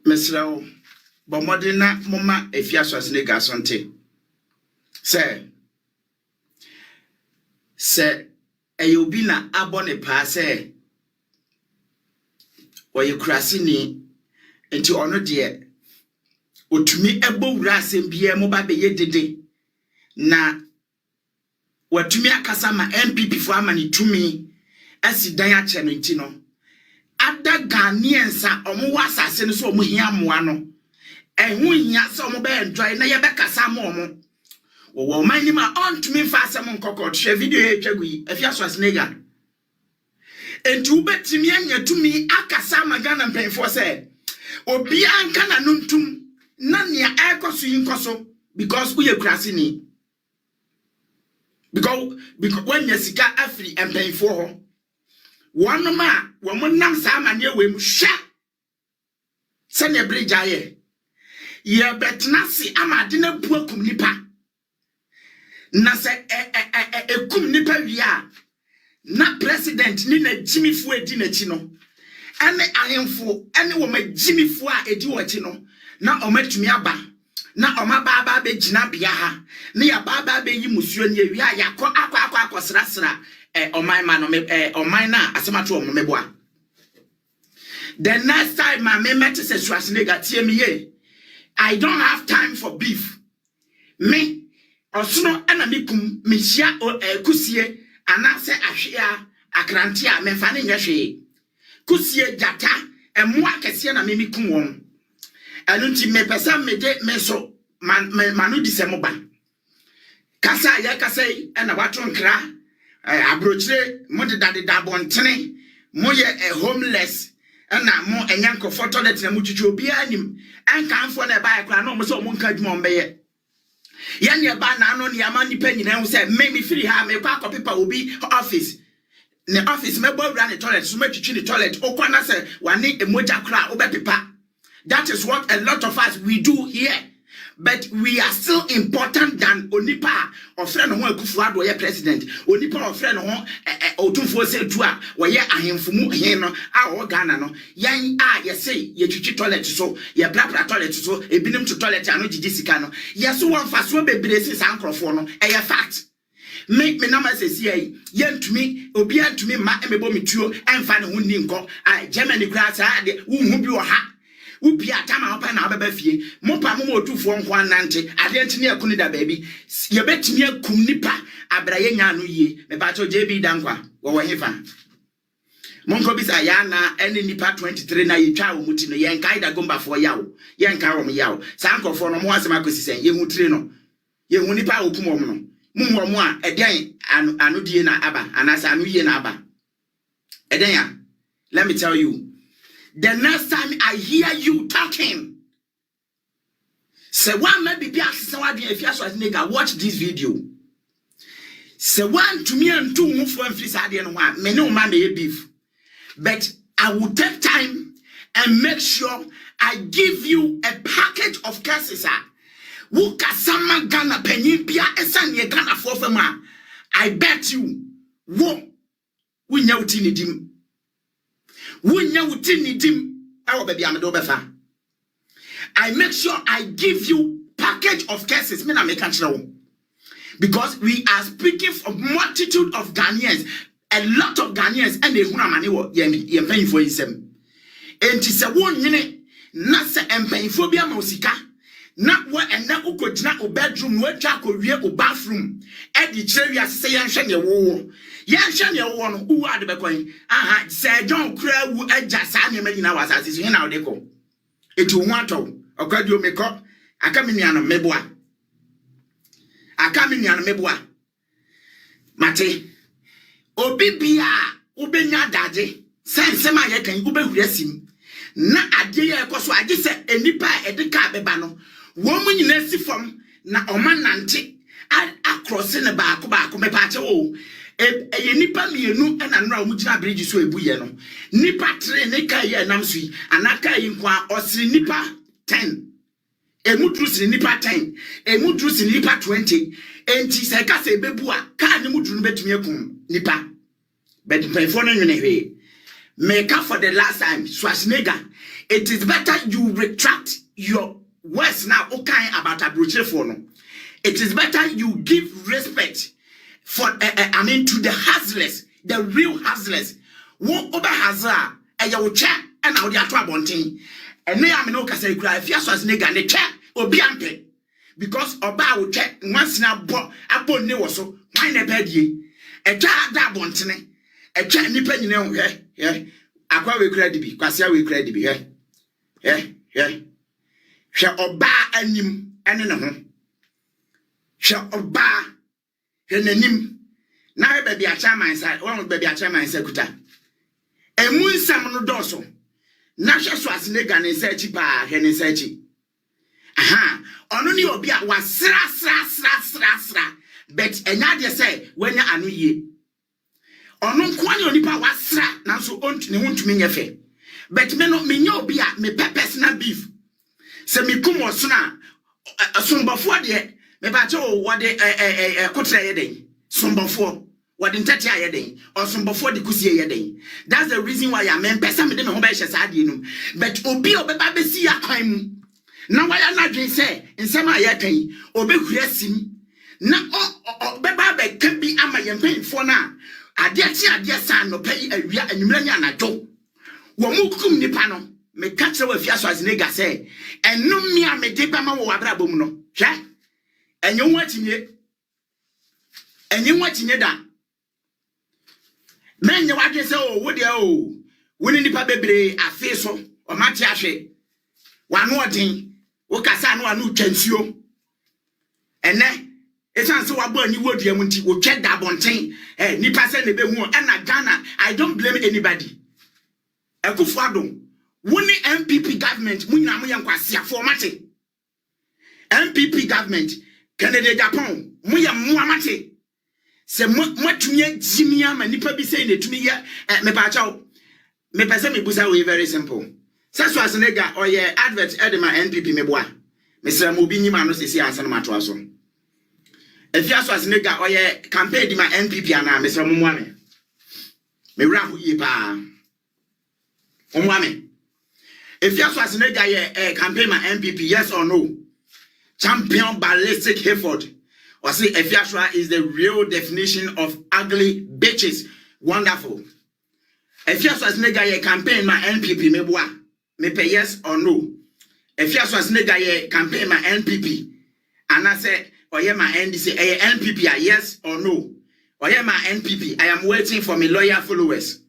Mesrao bomodina moma efiaso asne gasonte se eyobi na abone pa se oye krasini enti ono de otumi ebowura asem bia mo ba beye dede na watumi akasa ma MPP fo amani tumi asidan a che no enti no ada Ghanaians a omo wasase no so omo hia moa no ehun hia se omo be enjoy na ye be kasa mo omo wo man ni ma ontumi fa asem nkokọ hwe video e twagu yi afiaso asnega enti ubetimi anya tumi akasa magana mpenfo se obi anka na nuntum na nia ekoso yinkoso because uye krasi ni because when you sika afri mpenfo ho one ma wo monam sa amane we mu hwa se ne bridge aye ye betnasi amade na buakum nipa na se ekum nipa wia na president ni na jimifu edi na chi no ene ahemfo ene wo ma jimifu a edi wo chi no na omatumi aba na omaba be gina bia ha na ya baba be yi musuo ne wia yakọ srasra oman ma no oman na asemato o meboa. The next time my met se Schwarzenegger tie me ye I don't have time for beef me osono ana mekum me hia kusie anase ahwea akranti a memfa ne nyehwe kusie jata emo akese na mekum won anu nti me pesa me de me so manu di semoba kasa ya kasa na wato nkra abrochire mo de dade dabontene mo ye homeless na mo enyanko photo let na mututu obi anim enkanfo na ba ekra na mo so mo nka dwuma mbeye ya ne ba na ano ne ama nipa nyina hu se me free ha me kwa kopepa obi office ne office me bo run the toilet so matwitwi the toilet okwana se wane emoja kra obepepa. That is what a lot of us we do here. But we are still important than Onipa or friend who Kufuado ye president. Onipa or friend who Otumfo se tua or ye ahemfumu heno our Ghana no. Yan ye say ye chuchi toilet so ye bra toilet so e binim to toilet ano jijisika no. Yes one fast one be braces ankrofo no e fact. Make me number says ye to me obi to me ma emebo mituo emfa ne ho ni nko Germany grass ade wo hu bi wo ha ubi atama opa na obeba fie mopa mo otufo nko anante ade ntini akuni da baby ye betimi akum nipa abraye nya no yie me ba cho JB dankwa wo hefa monko bisa ya na ene nipa 23 na ye twa wo muti no ye nkai da gomba fo yawo ye nkai wo yawo sankofo no mo asema kosisen ye mutire no ye hu nipa okum wo no mumwo mo a eden anu die na aba anasa anu yie na aba eden ya let me tell you. The next time I hear you talking, say one maybe be asking what if you are nigga watch this video. Say one to me and two move from free side and one me no man may beef. But I will take time and make sure I give you a package of cases. Who kasama Ghana penny pia esan ye Ghana for fema. I bet you won't we know tinidim. I make sure I give you package of cases. Because we are speaking for multitude of Ghanaians, a lot of Ghanaians, and they want to paying for them. And it's a 1 minute, not say and paying for Biamosika. Not what and now could not bedroom, where Jaco rear or bathroom. At the cherry, I say, and send your war. Yan Shania one who are the Becoin. Aha, Sir John Crow, who adjusts animal in our asses in our deco. It will want to, or could you make up? I come in Yana Meboa. I come in Yana Meboa. Mate, Obibia, Ubenya Daddy, San Sema Yakan, Ube Resim. Na Adia Coso, I just said, a nipa at the cabebano. Woman in a form, na Oman Nanti, across in a back, me pato. E nipa mienu na nra omugina bridge so ebuye no nipa 3 ne kai ya namsui anaka yi kwa osiri nipa 10 emudru siri nipa 10 emudru siri nipa 20 enti se ka se bebu a ka ne mudru no betumi akum nipa bet pefo no nwene hwe make up for the last time, Schwarzenegger. It is better you retract your words now, okay, about Abroche Fono. It is better you give respect for, to the hustlers, the real hustlers. What over hazard, and you will check, and now they are trouble. And now I'm no Casa, if you are Schwarzenegger, the check or be ampe. Because Oba will check once now, upon ne was so, mine a bed ye. A child that bontine, a check nipping, you know, yeah. Aqua we credible, Quasia we credible, yeah. Shall Oba and him, and in a home. Shall Oba and him. Now, baby, a chairman side, one baby, a chairman secretary. A moon salmon dorsal. Nasha Schwarzenegger and searchy bar, Henry searchy. Aha, only obia was sra. But another say, when you are new ye. Onon kwani onipa was sra, now so on to me yefe. But me no me nyobia me personal beef. Se me kumo sna, a sumbafo de, me bacho what de kotre yeden. Sumbafo, what in tatia yeden, or sumbafo de kusie yeden. That's the reason why I mean, person me dem ho be hye but obi obeba be si akwan. Na why not dream say in some ayakan obehura sim na beba be can be ama yempen for na ade san no pay awia anwumra ni anajo wo mukum nipa no me ka kire wa fia Schwarzenegger say enum mi a me de ba ma wo abrabom no hwe enye watinye da menye wadwe say o wo de o woni nipa bebre afi so o mate ahwe wano odin Okasa no anu twansuo ene esanse wabo ani wodua mu nti wo twa da bonten nipa se ne be hu na Ghana I don't blame anybody Akufo Addo woni MPP government munyina mo yankwase afo mate MPP government Canada Japan mo ya mo amate se mo tunye jimia ma nipa bi se ne tumi ya me ba chawo me pese me busa we very simple Schwarzenegger or ye advert edema NPP meboa. Mr. Mobi nyima no sisi ansa no mato aso. If you Schwarzenegger or ye campaign di ma NPP ana Mr. Mumwame. Me wra ho ye pa. Mumwame. If you Schwarzenegger ye campaign ma NPP yes or no. Champion ballistic Hayford. Or say if Yashua is the real definition of ugly bitches. Wonderful. If you Schwarzenegger ye campaign ma NPP meboa. Me pay yes or no. If you Schwarzenegger ye campaign my NPP, and I say, or ye my NDC, NPP, yes or no. Or ye my NPP, I am waiting for my loyal followers.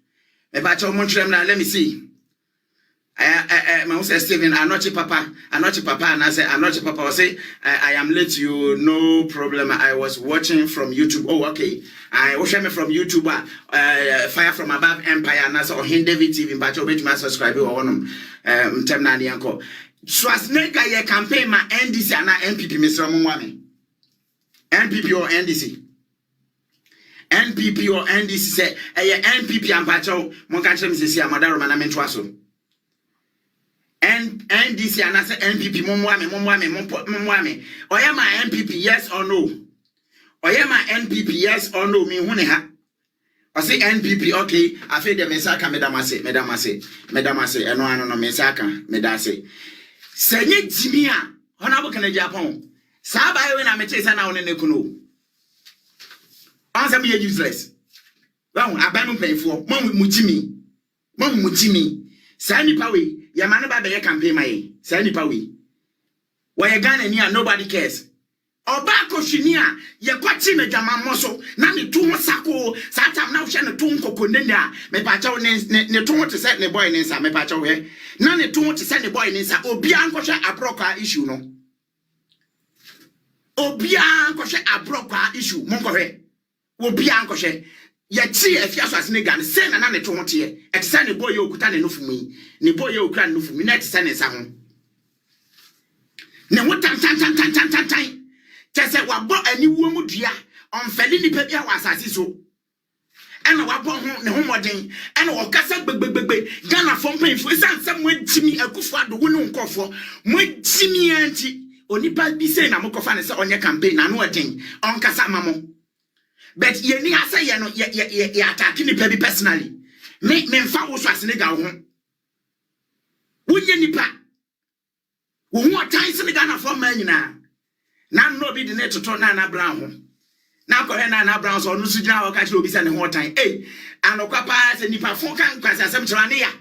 Let me see. My say Stephen, I'm not your papa, and I say, I'm not your papa. I say, I am late, you, no problem. I was watching from YouTube. Oh, okay. I watch me from YouTube, Fire from Above Empire, and I saw David TV, but you bet my subscriber or one Temnani Uncle. Schwarzenegger, ye campaign my NDC and NPP, Mr. Mumwami. NPP or NDC. NPP or NDC say, NPP and Pacho, Monkancham Sisia, Madaro Manamentuaso. And NDC and I say NPP, Mumwami. Or am I NPP, yes or no? Or am I NPP, yes or no? Me huneha. I say NPP, okay. I feel the Mesaka, Medamase, and no Mesaka, Medase. Say Jimia, Honorable Canada Japan. Saba when I met a now in the Kuno. Answer me useless. Well, I ban pay for Mom Mutimi. Sandy Pawi. Ya manaba be campaign my Sandy Pawi. Why a gun and near nobody cares. Obako shinia ye kwati me jama moso na ne tu sako satam na hwe ne tu nkoko nenya me pacha ne tu te set ne boy ne nsa me pacha hwe na ne tu te set ne boy ne nsa obi ankwohwe abroka issue no obi ankwohwe abroka issue monkohwe obi ankwohwe ye chi afia Schwarzenegger ne se na ne tu te e te ne boy okuta ne nofumi ne boy okura ne nofumi na te se ne nsa ho ne wotan tan Tese wabo ani wo mu dua onfeli nipa bia wa asase so ena wabo ho ne ho moden ena wo kasa gbegbegbe Ghana fompan fo isansam wantimi Akufo Addo wo ne nkofo mwantimi anti onipa bi sei na mokofa ne se onye campaign na no odin on kasa mamo but ye ni asa ye no ye attack nipa bi personally me mfa wo so asene ga ho wonye nipa wo ho atan sene ga na fo ma nyina na no bi de ne toto na brown ho na ko he na brown so no su gina ho ka kire obi se ne ho atan anokwa pa se nipa fo kan kwase asem kire ne ya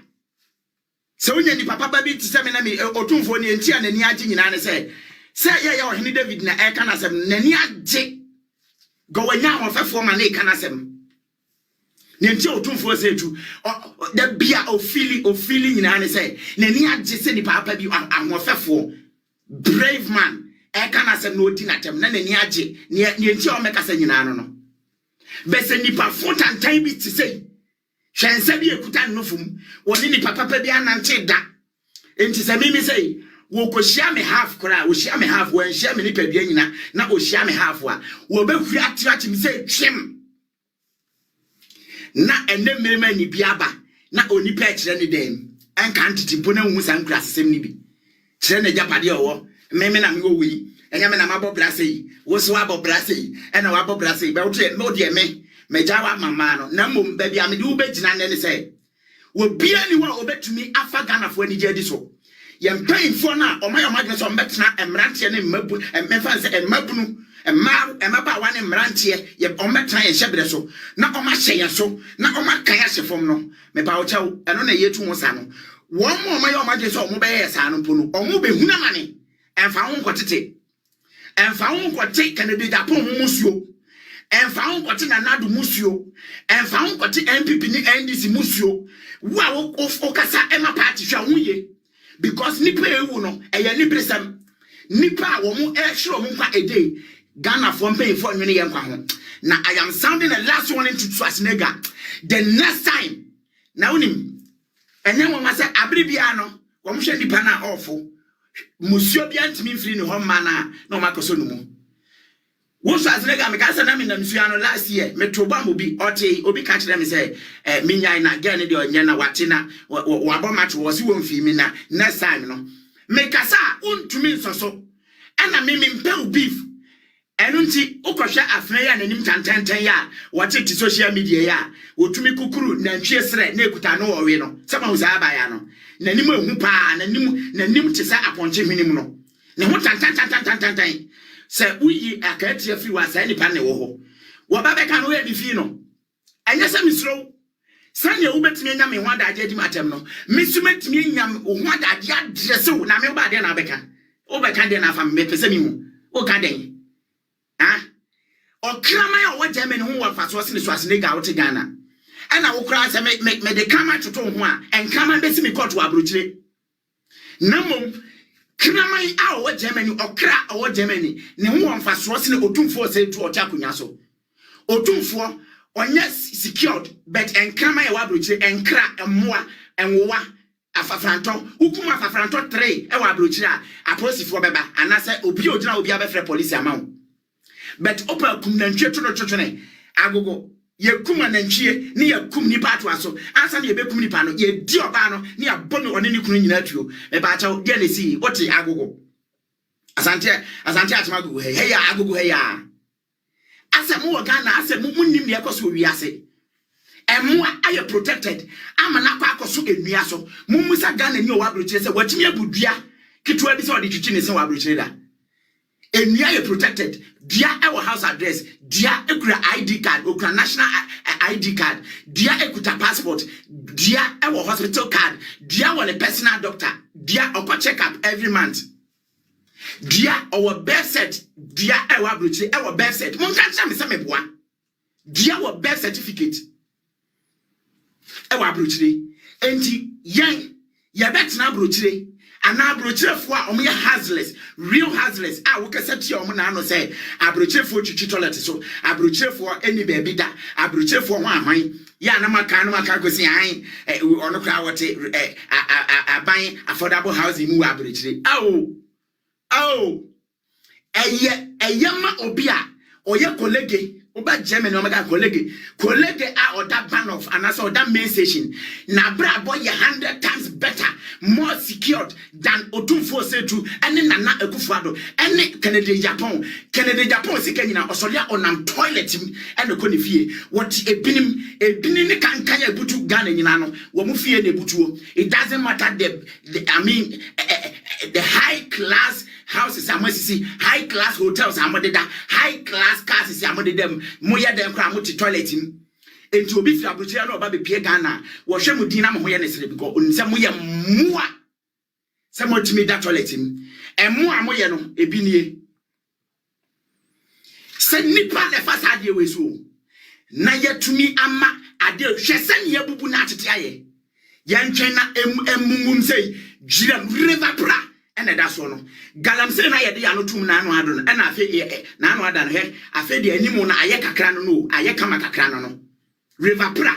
se wonye nipa papa bi tse me na me otumfo ne enti anani age nyina ne se ye ohene David na e kan asem nani age go wanya ho fefo ma na e kan asem nenti otumfo se tu da bia ofili nyina ne se nani age se nipa papa bi ahofefo brave man e kan asem no di na tem na nani age ne enti o meka se nyina no be se nipa fo tantan bi ti se hwense bi ekuta nnofum woni nipa papa bi anante da enti se mimi se wo ko shia me half kora wo shia me half wo shia me nipa bi nyina na o shia me half wa wo be huri atirachi mi se twem na ene mmerema ni bi aba na onipa kire ne dem enka ntitimpo na hu san kura sesem ni bi kire ne japade owo meme na me wo wi enya me na mabo brase yi wo so abo brase yi ena wa abo brase yi be wo de me mejawa mama no na mom ba bia me de wo begina ne se wo bia ni wa obetumi afa ganafo ani je di so ye mpainfo na omayoma so mbetena emrante ne mabu emfa se emabunu emaba wa ne mrante ye ometena ye hyebere so na omahye so na omakan ahyefom no me ba wo chew eno na yetu ho sa no wo mo omayoma so omo be ye sa no po no omo be huna mane emfa ho nkotete kanebe Japan ho musuo emfa ho nkote na nadu musuo emfa ho nkote MPP ni NDC musuo wa wo kasa ema party hwa ho ye because nipa ewu no eye nibresam nipa wo mu ehwero mu kwa ede Ghana for pay for nwene ye nkwa ho na I am sounding the last one into Schwarzenegger the next time na unim enye wo ma se abribia no wo mu hwe nipa na ofo musuo bia ntimi mfiri ne ho ma na o makoso no mu wo Schwarzenegger me ka se na me na msuano last year me toba mo bi ote obi ka kire me se minyai na gane de onye na wate na wabo match wo si wo mfi mi na next time no me kasa untumi nsoso ana me mpe beef enu nti ukohwe afena ya nanim tantantan ya wate ti social media ya wotumi kukuru na ntwe sere na ekuta no wo we no sema ho za aba ya no nanim ehu pa nanim te sa aponche hwenim no ne ho tantantan se uyi akati afi wa sa nipa ne wo ho wo ba be ka no e bi fi no enye se misro sanya wo betimi nya me ho adaje adi matem no misumetimi nya ho adaje adresse wo na me ba de na beka wo beka de na fa me pese mi hu wo ka den okraman ya wo Germany ho wa faso se ne Schwarzenegger wo te Ghana ana wo kra se me de kama toto ho a enkama be si me court wa abrochire namom kraman a wo Germany okra a wo Germany ne ho wa faso se ne otumfo se tu o chakunya so otumfo onye secured but enkama ya wa abrochire enkra emmoa enwowa afafranto hukuma afafranto 3 e wa abrochire a aposifo beba anase obi ogina obi abefre police amawo but opa kum na ntwe to ne agogo ye kum na ntwe ne ye kum nipa to aso ansa ne ye be kum nipa no ye di oba no ne abɔ ne one ne kunu nyina tuo me ba cha de ne si oti agogo asante atamagogo he ya agogo he ya asemu wo Ghana asemu munnim ne yakoso wiase emmoa aye protected ama na kwa akoso enua so mummusa Ghana ni o wa brochire se watimi abudua kitwa bi se odi twitwi ne se wa brochire da enua ye protected dia our house address dia ekura ID card okura national ID card dia ekuta passport dia our hospital card dia our personal doctor dia our check up every month dia our birth set dia our brochire our birth set mon kan me se me boa dia our birth certificate our brochire enti yen ye betna brochire ana abrochirefo a omo ye hazless real hazless a wo kasa ti omo na no say abrochirefo twitwi toilet so abrochirefo eni baby da abrochirefo ho ahwan ya na maka gosi an ono kra wote aban affordable housing mu abrochire eye ma obi a oye kolege Oba Germany omega colleague are or that band of and also that main station. Na bra boy 100 times better, more secured than Otumfo say to any Nana Akufo-Addo, any Kennedy Japan si Kenya Australia on toilet him and the fie. What a binim can butu Ghana nyina wo mu fie na butuo. It doesn't matter the high class houses amosisi, high class hotels amodeda, high class cars is amodedem. Moya dem kra mo ti toilet him. Enti obi fi abrochia na oba be pie Ghana. Wo hwe mu din na mo hoye ne sere because onse moye mua. Se mo timi da toilet him. Emu a moye no ebi nie. Se nipa le fasa ade we so. Na yetumi ama ade hwe se ne bubu na atete aye. Yentwen na emungum sei jiram river bra ene da so no. Galamsey na yede ya no tum na anu ado no. Na afi na anu ada no he afi de animu na aye kakra no no aye kama kakra no no. River bra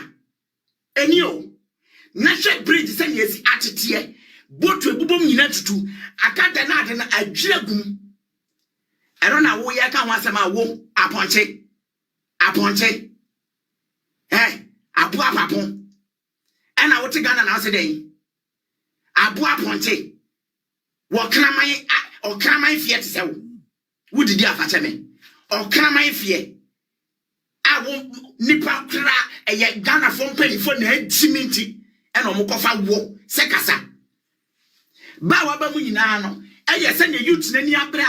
enio na hwe bridge se ne esi atete botu ebubom nyina tutu akada na ade na adwiragum. Ero na wo ye ka ho asema wo aponche abu apapon ena wo te Ghana na ase den abu aponche wo kraman fie te se wo didi afache me o kraman fie awo nipa kra eye Ghana fo mpanifo na ajiminti ena o mokofa wo se kasa ba wa ba mu nyina no eye se ne youth na ni abra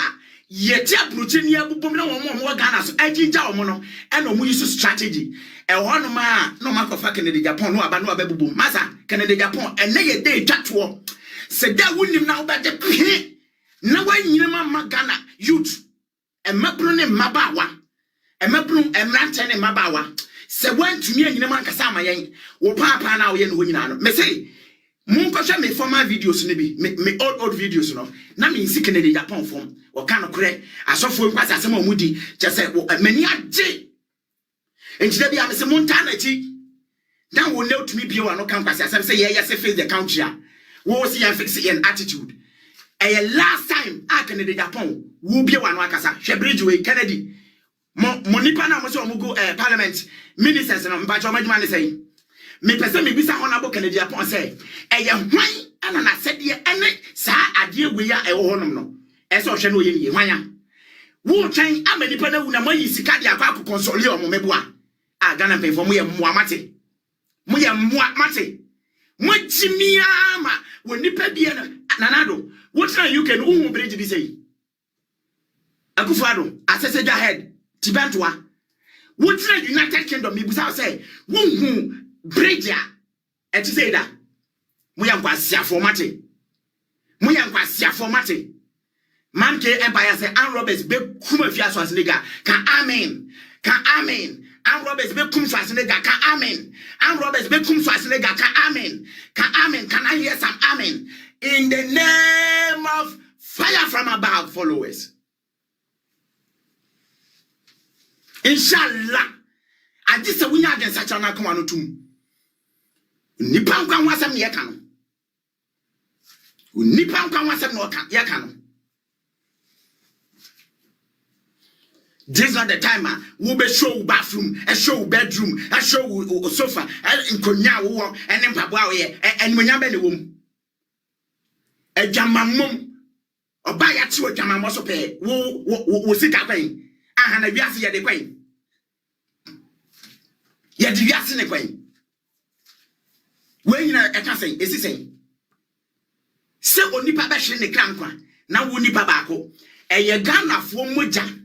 yeti approach ni abubom na wo Ghana so ajinja wo no ena o mu use strategy e hono ma no makofa Kennedy Japan no aba no ababubom masa Kennedy Japan ene ye dey twatwo se da wunim na obaje pe na wanyina ma Ghana youth emabru ne mabawa emabru emrante ne mabawa se wantumi anyina ma nkasa amayen wo papa na wo ye no nyina no me say mun ko hwe me former videos ne bi me old videos no na me nsi Kennedy Japan form o kan kore asofo nkwasa asem amudi che se mani age enjida bi amese monta na chi dan wo ne otumi bi wa no kan kwasa asem se ye se face the country a wo si yan fix an attitude last time a Kennedy Japan wo bi wa no akasa hwe bridge we Kennedy mo nipa na mo se o mo go parliament ministers no mpa cho majuma ne say me pese me bisa honorable Kennedy Japan say hwan ana na sede ene sa ade we ya ewo honom no ese o hwe no ye ni hwan wo twen amanipa na wu na mayi sika de akwa konsole o mo meboa a Ghana pe fo mo ye mmoa mate mo jimia ma wo nipa bia na nanado wo try UK no wo bridge bi sei Akufo-Addo asese ja head tibantwa wo try United Kingdom mi busa say wo hu bridge a eti say da mo ya nkwasiafo mate man ke empire say Ann Roberts be kuma fi aso asnega ka amen Ann Roberts be kum so asnega ka amen Ann Roberts be kum so asnega ka amen can I hear some amen in the name of fire from above followers inshallah adise wunya den sacha na kuma no tum nipa nkwa wasam ye ka no this is not the time we be show bathroom, a show bedroom, a show sofa, and konya wo and mpaboa ye and munya be ne wom e jamamum oba ya ti o jamamo so pe wo sika kwan aha na wiase ye de kwan ye de wiase ne kwan we nyina e ka sen esi sen se onipa be hwe ne krankwa na wo nipa baako e ye Ghana fo moja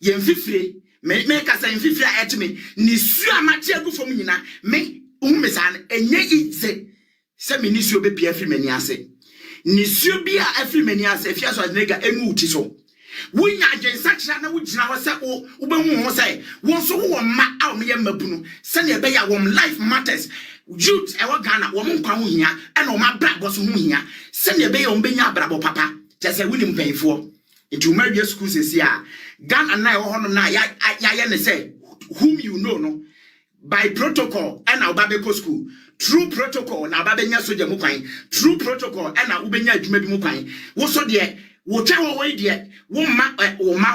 ye mfifire me ka say mfifire etime ni su amate agufo mu nyina me umesa enye ize se me ni su obepi afri mani ase ni su bi a afri mani ase fia so adega emu uti so wunya agensa kira na wugina ho se wo be hu ho say won so wo ma a wo ye mabunu se ne be ya wo life matters youth e wo Ghana wo nkwa ho hia e na wo ma bra bo so ho hia se ne be ya wo be nya bra bo papa je se wuni mpanfo into media schools is here Ghana na e ho no na ya ne say whom you know no by protocol and na obabeko school true protocol na obabenya soja mu kwan true protocol and na ubenya adwuma bi mu kwan wo so de wo twa wo we de wo ma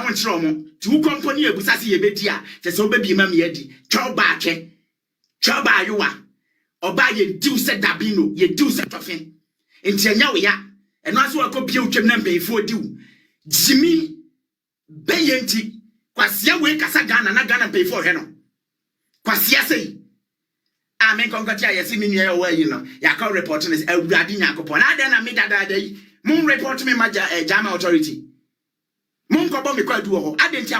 ho nkyerɛ mo ti wo company ebusa se ye bedi a te se obebi ma me adi twa ba atwe twa ba ayowa oba ye diu se dabino ye diu se tofin enti anya wo ya eno aso akopie utwem na mpanyifo diu jimi beyenti kwasia we kasa Ghana na Ghana mpanyifo hwe no kwasia sei amen konkotia yesi mi nua wa yi no ya ka report ne awurade nyakopon na ada na me dada yi mun report me maja Jama authority mun ko bo me kwadu ho adenti